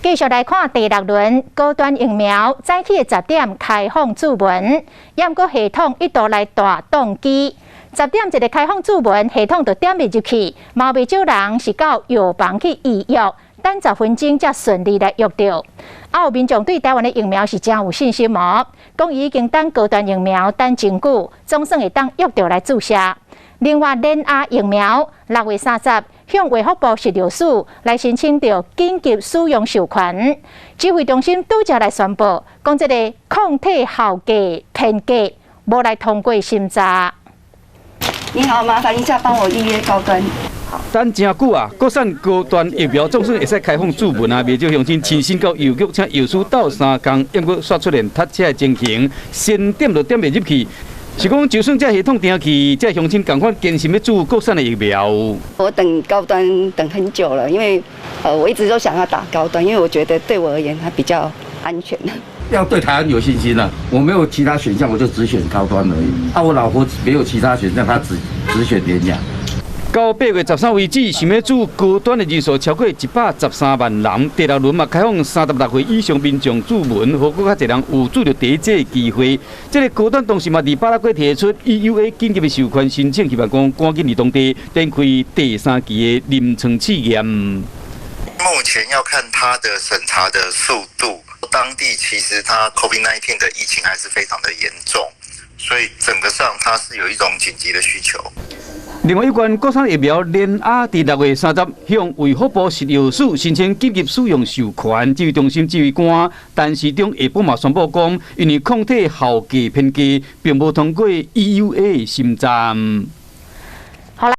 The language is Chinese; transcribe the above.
继续来看第6轮高端疫苗早起10点开放注文，验过系统一度来大宕机。10点一个开放注文，系统就点未入去，嘛未少人是到药房去预约，等10分钟才顺利来约到。有民众对台湾的疫苗是真有信心哦，讲已经等高端疫苗等真久，总算会当约到来注射。另外，联亞疫苗6月30向卫福部食药署来申請到緊急使用授權，指揮中心拄則來宣布，講這個抗體效價偏低，無來通過審查。你好，麻煩一下幫我預約高端。等真久啊！國產高端疫苗總算會使開放注文啊！未少鄉親親身到郵局請藥師鬥3工，驗過刷出現讀冊的情形，先點就點袂入去。是講，就算這系統定去，這鄉親趕快堅持要注國產的疫苗。我等高端等很久了，因為我一直都想要打高端，因為我覺得對我而言它比較安全。要對台灣有信心了，我沒有其他選項，我就只選高端而已。我老婆沒有其他選項，她只選聯亞。到8月13為止，想要注高端的人數超過113萬人。第6輪嘛，開放36歲以上民眾注文，讓更較儕人有注到第一劑機會。這個高端當時嘛，伫8月提出 EUA 緊急的授權申請，希望講趕緊喺當地展開第3期的臨床試驗。目前要看它的審查的速度，當地其實它 COVID-19 的疫情還是非常的嚴重，所以整個上它是有一種緊急的需求。另外，有關國產疫苗聯亞伫6月30向衛福部食藥署申請緊急使用授權，指揮中心指揮官陳時中下晡嘛宣布講，因為抗體效價偏低，並無通過 EUA 審查。